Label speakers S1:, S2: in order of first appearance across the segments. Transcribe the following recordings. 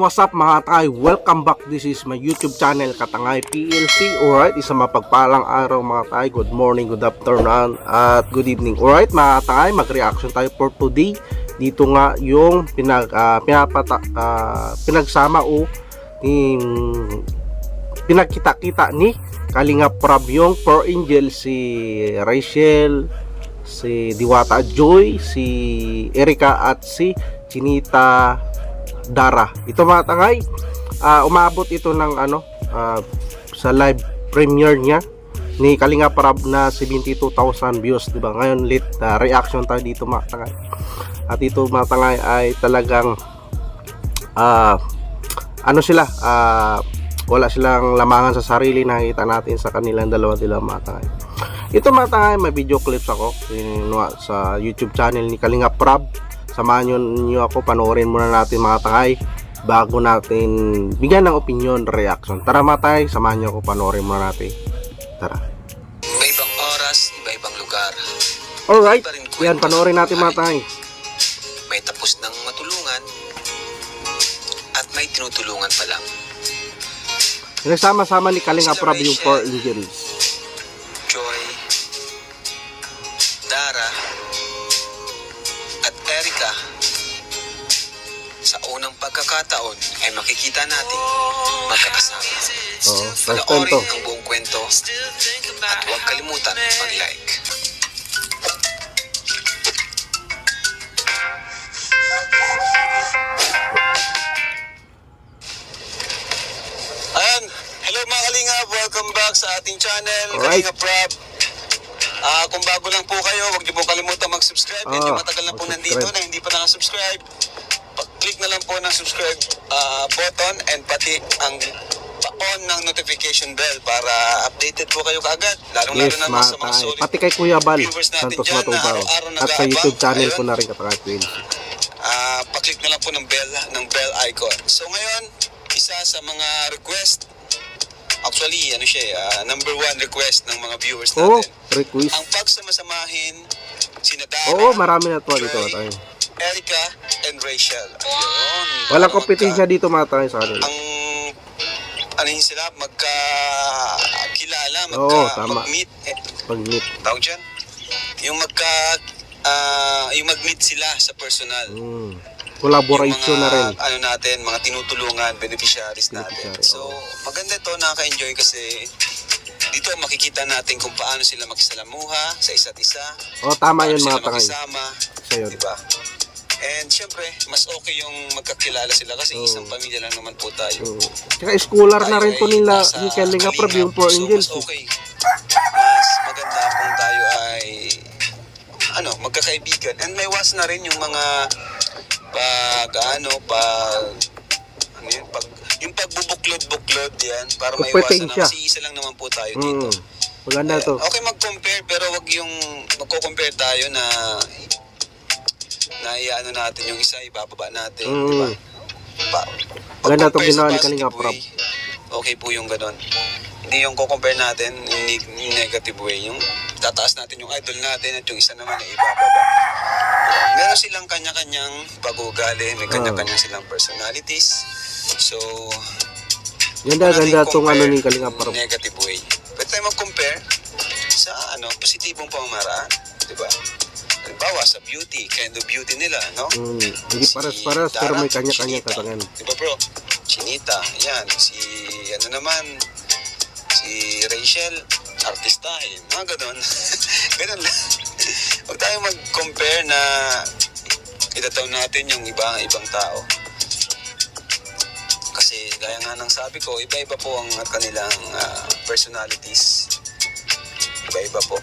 S1: what's up mga katangay? Welcome back. This is my YouTube channel, Katangay PLC. Alright, isang mapagpalang araw mga katangay. Good morning, good afternoon, at good evening. Alright mga katangay, mag-reaction tayo for today. Dito nga yung pinagsama o pinagkita-kita ni Kalingap Prab yung Four Angels, si Rachel, si Diwata Joy, si Erika at si Chinita Dara. Ito mga tangay, umabot ito ng sa live premiere niya ni Kalingap Prab na 72,000 views, di ba? Ngayon lit reaction tayo dito mga tangay. At ito mga tangay ay talagang wala silang lamangan sa sarili. Nakita natin sa kanilang dalawa mga tangay. Ito mga tangay, may video clips ako sa YouTube channel ni Kalingap Prab. Samahan nyo ako, panoorin muna natin mga tangay bago natin bigyan ng opinion, reaction. Tara mga tangay, samahan nyo ako, panoorin muna natin. Tara.
S2: Iba-ibang oras, iba-ibang lugar.
S1: Alright, yan, panoorin natin mga tangay.
S2: May tapos ng matulungan at may tinutulungan pa lang.
S1: Nagsama-sama ni Kalingap Prab yung Four Angels.
S2: Joy, Dara, at Erika. Sa unang pagkakataon ay makikita natin magkakasama.
S1: Oo, first time
S2: Panoorin
S1: to.
S2: ang buong kwento at huwag kalimutan mag-like. Ayan, hello mga Kalingap, welcome back sa ating channel,
S1: Alright.
S2: Kalingap Prab. Kung bago lang po kayo, huwag niyo po kalimutan mag-subscribe. Medyo matagal na po nandito na hindi pa nakasubscribe. Click na lang po ng subscribe button and pati ang pa-on ng notification bell para updated po kayo kaagad. Lalong-lalo
S1: Yes,
S2: naman sa
S1: mga
S2: mga
S1: tangay.
S2: solid
S1: Pati kay Kuya Bal
S2: viewers natin
S1: Santos
S2: dyan na
S1: Matubao.
S2: araw-araw
S1: At sa YouTube
S2: nag-aabang.
S1: channel ko
S2: Ayun.
S1: na rin Katangay PLC.
S2: Pa-click na lang po ng bell icon. So ngayon, isa sa mga request, actually number one request ng mga viewers
S1: Oo,
S2: natin,
S1: request.
S2: ang pagsamasamahin sina Dara,
S1: Oo, marami na to dito
S2: Joy,
S1: tayo.
S2: Erika, and Rachel. Ayun.
S1: Walang
S2: Para
S1: kompetensya dito mga tangay sa kanila.
S2: sila magkakilala,
S1: Oo, tama.
S2: mag-meet.
S1: Pag-meet.
S2: Tawag dyan? Yung mag-meet sila sa personal.
S1: Collaboration
S2: Yung
S1: na rin.
S2: mga tinutulungan, beneficiaries natin.
S1: Beneficiary,
S2: So, maganda ito, nakaka-enjoy kasi dito makikita natin kung paano sila makisalamuha sa isa't isa.
S1: Oh, tama
S2: Paano
S1: yun
S2: sila
S1: mga tangay.
S2: makisama,
S1: Isa yun.
S2: diba? And syempre, mas okay yung magkakilala sila kasi isang pamilya lang naman po tayo.
S1: Tsaka schooler na
S2: Tayo
S1: rin to
S2: ay
S1: nila
S2: nasa
S1: ni Kalingap Prab yung Four
S2: Kalingap.
S1: Angels.
S2: So, mas okay. Mas maganda kung tayo ay magkakaibigan. And may was na rin yung mga yung pagbubuklod-buklod yan para may iwasan na
S1: Kompetensya.
S2: kasi isa lang naman po tayo dito.
S1: Maganda to.
S2: Okay mag-compare pero wag yung magko-compare tayo na natin yung isa, ibababa natin, di ba?
S1: Maganda to
S2: Pag-compare
S1: ginawa
S2: sa
S1: ni Kalingap
S2: positive
S1: Prab.
S2: way, okay po yung ganon. Hindi yung ko-compare natin in negative way, yung tataas natin yung idol natin at yung isa naman ay ibababa. Meron silang kanya-kanyang pag-uugali, may kanya-kanyang silang personalities. So,
S1: Ganda
S2: natin
S1: tong
S2: compare
S1: ni Kalingap Prab.
S2: in negative way. Pwede tayo mag-compare sa positibong pamamaraan, di ba? Halimbawa sa beauty, kind of beauty nila, no?
S1: Hindi paras-paras pero may kanya-kanya katangan.
S2: Di ba bro? Chinita, yan. Si Rachel, artistahin. Mga ganon. Ganon lang. Huwag tayo mag-compare na itataw natin yung ibang tao. Kasi gaya nga ng sabi ko, iba-iba po ang kanilang personalities. Iba-iba po.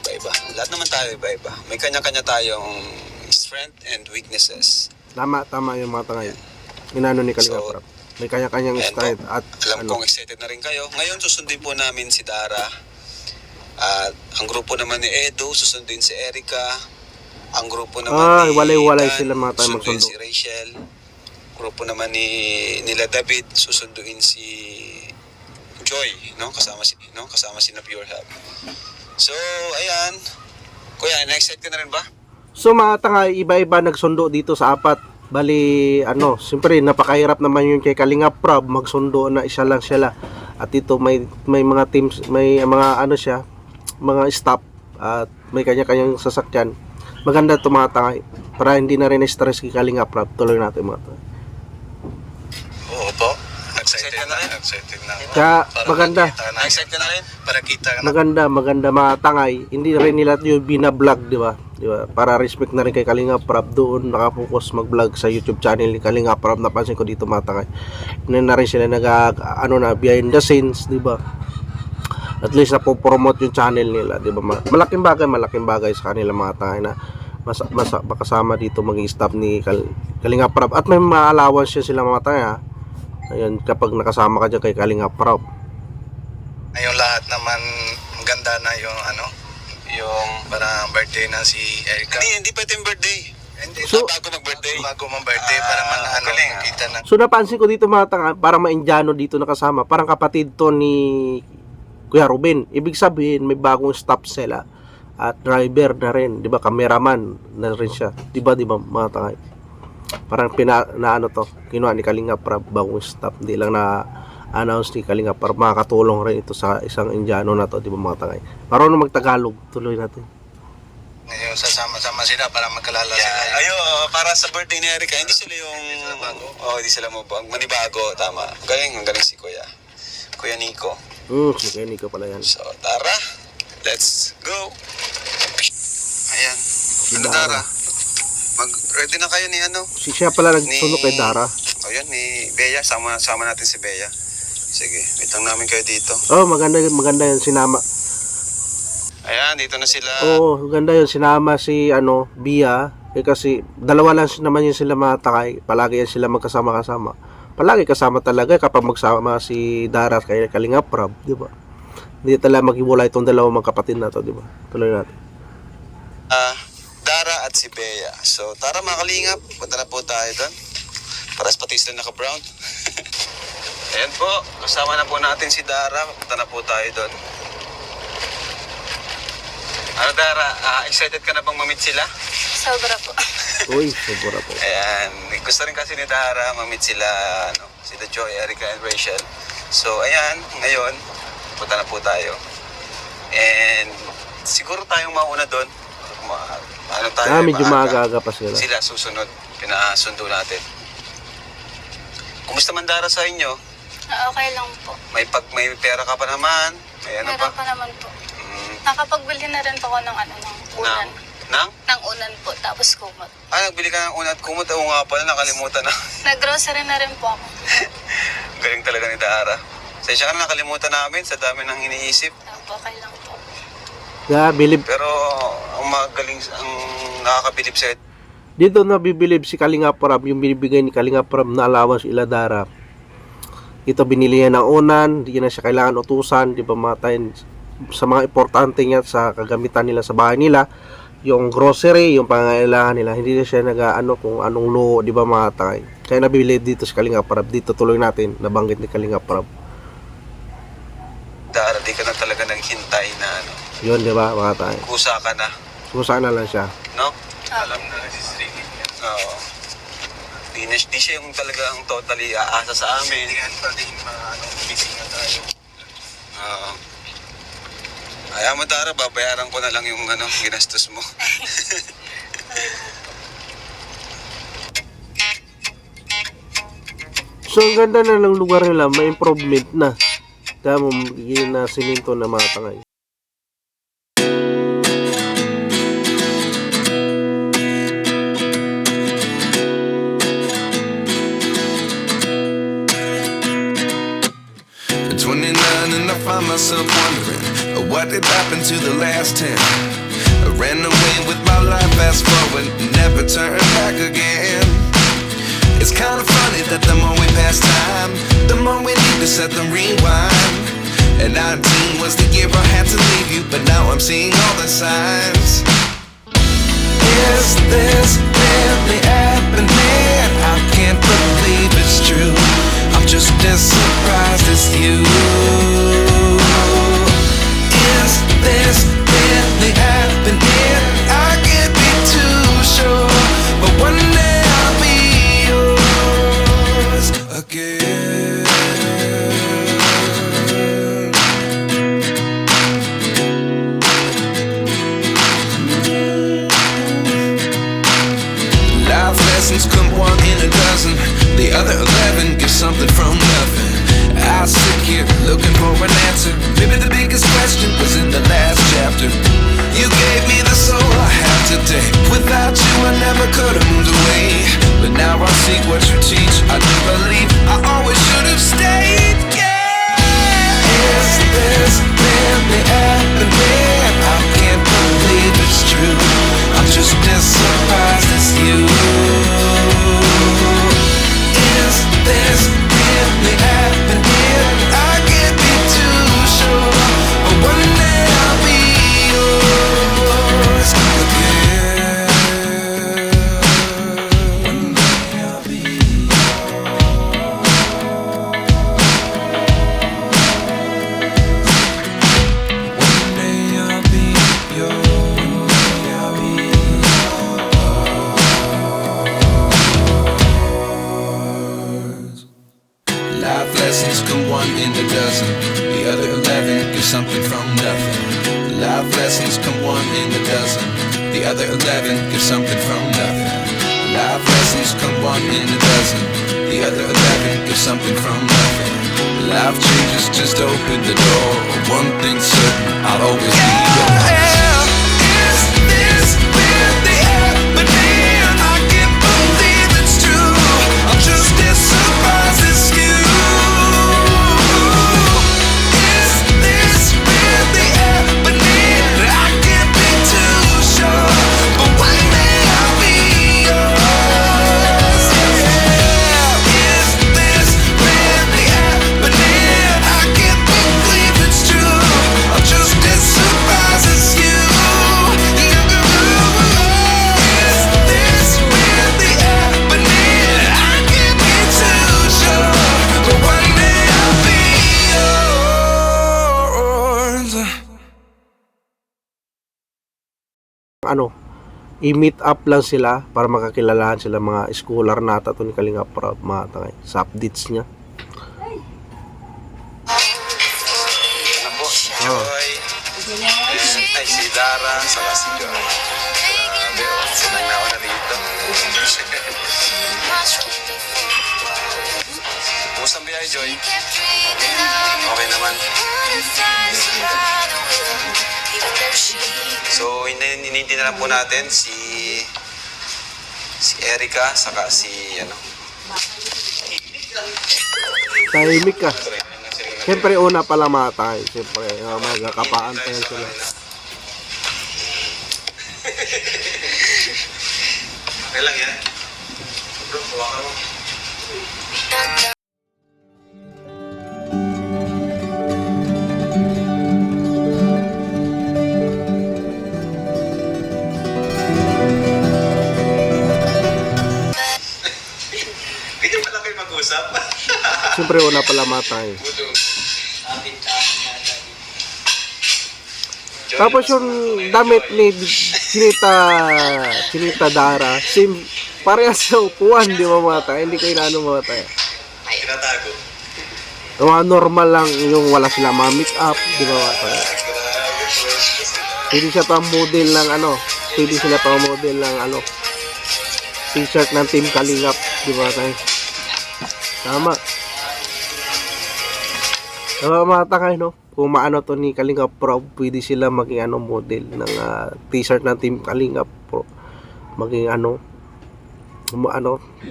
S2: Iba-iba. Lahat naman tayo iba-iba. May kanya-kanya tayong strength and weaknesses.
S1: Tama yung mga tangay. Inano ni Kalingap Prab. May kanya-kanyang style at
S2: Alam kong excited na rin kayo. Ngayon susundin po namin si Dara. At ang grupo naman ni Edo, susundin si Erika. Ang grupo naman ni
S1: walay-walay
S2: Dan,
S1: sila mga tayo
S2: susunduin
S1: magsundo.
S2: si Rachel. Grupo naman nila David, susunduin si Joy, no? Kasama si na Pure Hub. So, ayan. Kuya, na-excite ka na rin ba?
S1: So mga tangay, iba-iba nagsundo dito sa apat. Bali, siyempre napakahirap naman yun kay Kalingap Prab, magsundo na isa lang sila. At ito may mga teams, may mga siya, mga staff at may kanya-kanyang sasakyan. Maganda tumatangay para hindi na rin stress kay Kalingap Prab. Tuloy natin mga to.
S3: Oo po. Excited na rin. Excited na.
S1: Kaya maganda.
S2: Excited ka na rin?
S3: Para kita na.
S1: Maganda matangay. Hindi rin nila yung bina-vlog, di ba? Para respect na rin kay Kalingap Prab, doon nakapokus mag-vlog sa YouTube channel ni Kalingap Prab. Napansin ko dito matangay. Na rin sila behind the scenes, di ba? At least napopromote yung channel nila, di ba? Malaking bagay sa kanila mga tangay na makasama dito maging staff ni Kalingap Prab. At may ma-allowance sila mga tangay, ha? Ayan, kapag nakasama ka dyan kay Kalingap Prab.
S3: Yung lahat naman maganda na yung yung parang birthday na si Erica.
S2: Hindi pa ito yung birthday.
S3: Hindi,
S1: So,
S2: Bago mag-birthday.
S3: bago mong birthday para
S2: galing,
S3: makita na.
S1: So napansin ko dito mga tanga, parang maindyano dito nakasama, parang kapatid to ni Kuya Ruben. Ibig sabihin may bagong staff sila at driver na rin, 'di ba? Cameraman na rin siya. 'Di ba mga tanga? Parang kinuha ni Kalingap Prab bagong staff, hindi lang na announce ni Kalingap Prab. Makakatulong rin ito sa isang Indiano na to, 'di ba mga tanga? Marunong magtagalog, tuloy natin.
S3: Ngayon sasama-sama sila para magkalala sila.
S2: Para sa birthday ni Erica, hindi sila yung... hindi sila manibago, tama. Ang galing si Kuya. Kuya Nico.
S1: Si Kenny ko pala yan.
S2: So, tara, let's go. Ayan.
S1: Si
S2: Dara?
S1: Dara.
S2: Ready na kayo ni
S1: Siya pala nagsunog kay Dara.
S2: Ayan, ni Bea. Sama natin si Bea. Sige, wait lang namin kayo dito.
S1: Maganda yan, sinama.
S2: Ayan, dito na sila.
S1: Maganda yun, sinama si Bia. Kasi dalawa lang naman yun sila matakay. Palagi yan sila magkasama-kasama. Palagi kasama talaga kapag magsama si Dara kay Kalingap Prab, di ba? Hindi talaga maghiwalay itong dalawang magkapatid na to, di ba? Tuloy natin.
S2: Dara at si Bea. So, tara mga Kalingap, punta na po tayo doon. Paras pati sila naka-brown. Ayan po, kasama na po natin si Dara. Punta na po tayo doon. Dara, excited ka na bang mamit sila?
S4: Sobra po.
S1: Uy, sobra po.
S2: Ayan, gusto rin kasi ni Dara mamit sila, sila Joy, Erica, and Rachel. So, ayan, ngayon, punta na po tayo. And, siguro tayong mauna doon.
S1: Medyo maaga pa sila.
S2: Sila susunod, pinasundo natin. Kumusta man Dara sa inyo?
S4: Okay lang po.
S2: May pera ka pa naman? May
S4: Meron
S2: pa?
S4: pa naman po. Nakapagbili na rin po ako ng unan. Ng unan po, tapos kumot.
S2: Nagbili ka ng unan at kumot. Oo nga pala, nakalimutan na.
S4: Nag-grocery na rin po ako.
S2: Galing talaga ni Dara. Sensya ka na, nakalimutan namin sa dami ng iniisip.
S4: Okay lang po.
S1: Bilib.
S2: Pero ang nakakabilib sa'yo,
S1: Dito nabibilib si Kalingap Prab, yung binibigay ni Kalingap Prab na allowance ila Dara. Ito binili niya ng unan, hindi na siya kailangan utusan, di ba matayin sa mga importante niya sa kagamitan nila sa bahay nila, yung grocery, yung pangangailangan nila, hindi na siya kung anong luho, di ba mga tay. Kaya nabili dito si Kalingap Prab. Dito tuloy natin, nabanggit ni Kalingap Prab.
S2: Dara, di ka na talaga naghintay na
S1: Yun, di ba mga tay.
S2: kusa ka na,
S1: Kusa na lang siya.
S2: no? Alam na nagsistriking yan. Oo. Di siya yung talagang totally aasa sa amin.
S3: Hindi pa din busy na tayo.
S2: Oo. Ayaw mo Dara, babayaran ko na lang yung ginastos mo.
S1: So, ang ganda na ng lugar nila, may improvement na. Kaya mo, yun na siminto na mga tangay.
S5: At 29 and I find myself wondering what did happen to the last 10. I ran away with my life, fast forward, never turn back again. It's kind of funny that the more we pass time, the more we need to set the rewind. And 19 was the year I had to leave you, but now I'm seeing all the signs. Is this really happening? I can't believe it's true. I'm just as surprised as you. Is this really happening? I can't be too sure, but one day I'll be again. Life lessons come one in a dozen. The other 11 get something from nothing. I sit here looking for an answer. Maybe the biggest question was in the last chapter. You gave me the soul I have today. Without you I never could have moved away. But now I see what you teach. I do believe I always should have stayed. Yeah. Is this really happening? I can't believe it's true. I'm just as surprised as you. Is this really happening? I can't be too sure, but one day I'll be yours again. One day I'll be One day I'll be yours. I'll be yours. Life lessons come one in a dozen. The other 11 get something from nothing. Life lessons come one in a dozen. The other 11 get something from nothing. Life lessons come one in a dozen. The other 11 get something from nothing. Life changes, just open the door. One thing's certain, I'll always be yours. Is this really happening? I can't believe it's true. I'm just as surprised as you. Is this really happening? I can't be too sure, but one day I'll be yours. Yeah. Is this really happening? I can't believe it's true. I'm just as surprised as you. Is this really happening? I can't be too sure, but one day I'll be yours.
S1: Ano, i-meet up lang sila para makakilalahan sila mga scholar nata to ni Kalinga Prab mga tangay, sa updates niya.
S3: Ano po, si Joy, ay si Dara, saka si Joy. Grabe, oh, sinang nauna dito. Kumusta ang biyahe, Joy? Okay naman. So, hinihintay na lang po natin si Erica, saka si
S1: Tahimik ka. Siyempre una pala mga tayo. Siyempre magkakapaan tayo sila.
S3: Okay lang yan. Bro, hawakan mo. Ganyan pala kayo mag-usap.
S1: Siyempre una pala mga tayo. Tapos yung damit ni Chinita Dara, same, parehas sa upuan, di ba mga tayo? Hindi ko inaano mga tayo.
S3: Tinatago.
S1: Mga normal lang yung wala sila mga make up, di ba mga tayo? Hindi siya pang model ng ano, hindi sila pang model ng ano, t-shirt ng Team Kalingap, di ba tayo? Tama. So, mga tangay, no? Kung maano to ni Kalingap Pro, pwede sila maging ano model ng t-shirt ng Team Kalingap Pro. Maging ano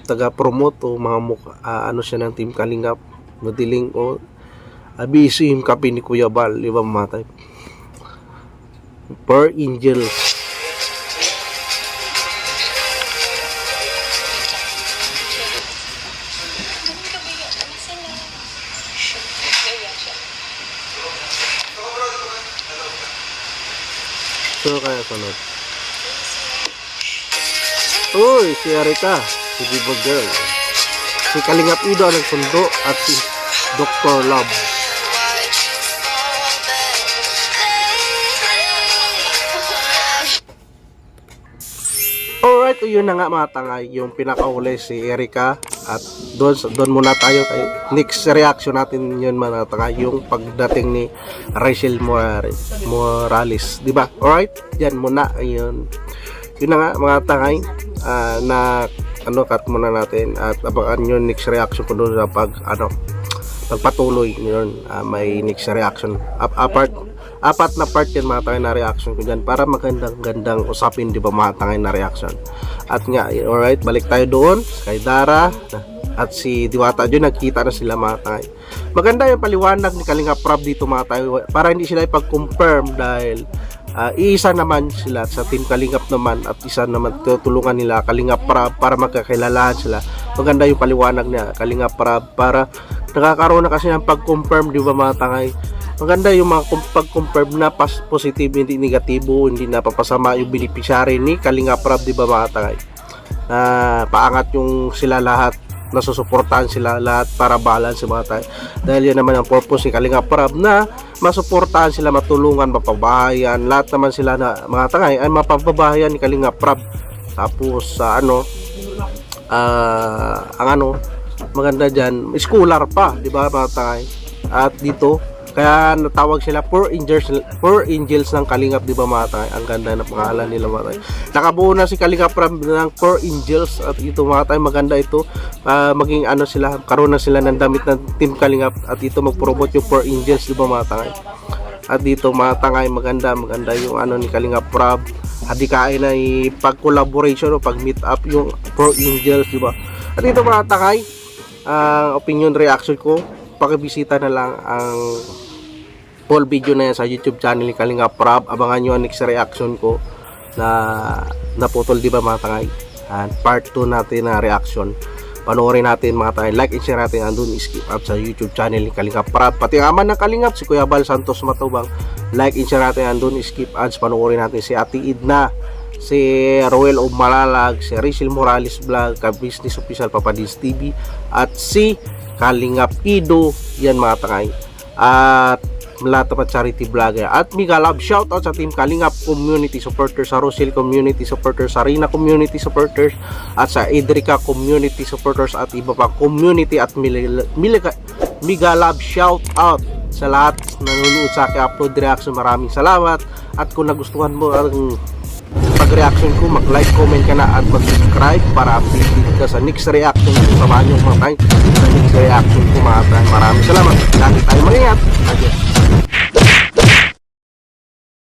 S1: taga-promote o mga ano siya ng Team Kalingap modeling o busy yung kape ni Kuya Bal, di ba mga tayo? Per Angel. So kaya sunod. Uy, si Erica, si Vivo Girl. Si Kalingap Ido ang nagsundo at si Dr. Love. Alright Alright, yun na nga mga tangay, yung pinakauli si Erica. At doon muna tayo kay next reaction natin yun mga tangay, yung pagdating ni Rachel Morales, di ba? Alright, yan muna, yun na nga mga tangay, na cut muna natin at abangan yun next reaction ko doon sa pagpatuloy yun. May next reaction, apat na part yan mga tangay na reaction ko dyan para magandang usapin, di ba mga tangay na reaction. At nga, alright, balik tayo doon kay Dara at si Diwata Joy, nagkita na sila mga tangay. Maganda yung paliwanag ni Kalinga Prab dito mga tangay, para hindi sila ipag-confirm dahil iisa naman sila sa team Kalingap naman at isa naman tutulungan nila Kalinga Prab para magkakilalahan sila. Maganda yung paliwanag niya Kalinga Prab para nakakaroon na kasi ng pag-confirm, di ba mga tangay. Maganda yung mga pag-confirm na positive, hindi negatibo, hindi napapasama yung beneficiary ni Kalinga Prab, di ba mga tangay. Paangat yung sila lahat, nasusuportahan sila lahat para balance mga tangay. Dahil yan naman ang purpose ni Kalinga Prab, na masuportahan sila, matulungan, mapabahayan. Lahat naman sila na mga tangay ay mapabahayan ni Kalinga Prab. Tapos maganda dyan, scholar pa, di ba mga tangay. At dito kaya natawag sila four angels ng Kalingap, di ba mga tangay? Ang ganda na pangalan nila mga tangay. Nakabuo na si Kalinga Prab ng 4 angels at ito mga tangay, maganda ito. Maging sila, karoon na sila ng damit ng team Kalingap at ito mag-promote yung 4 angels, di ba mga tangay? At dito mga tangay, maganda yung ni Kalinga Prab. Hadikain na pag-collaboration o pag-meet up yung 4 angels, di ba? At dito mga tangay, opinion reaction ko, pakibisita na lang ang full video na yan sa YouTube channel ni Kalinga Prab. Abangan nyo ang next reaction ko na naputol, di ba mga tangay? Part 2 natin na reaction. Panoorin natin mga tangay. Like and share natin andun, skip up sa YouTube channel ni Kalinga Prab. Pati ang aman ng Kalingap, si Kuya Bal Santos Matubang. Like and share natin andun, skip ads. Panoorin natin si Ate Idna, si Roel of Malalag, si Rachel Morales Vlog, Ka-Business Official Papadis TV, at si Kalingap Ido, yan mga tangay. At lahat naman charity vlogger. At mega love shoutout sa team Kalingap community supporters, sa Rochelle community supporters, sa Rina community supporters, at sa Edrica community supporters, at iba pa community. At mega love shoutout sa lahat nanonood sa aking upload reaction. Maraming salamat. At kung nagustuhan mo ang pag-reaction ko, mag-like, comment ka na at mag-subscribe para updated ka sa next reaction. Samahan nyo mga tayo sa next reaction ko mga tayo. Maraming salamat. Lagi tayo mag-ingat.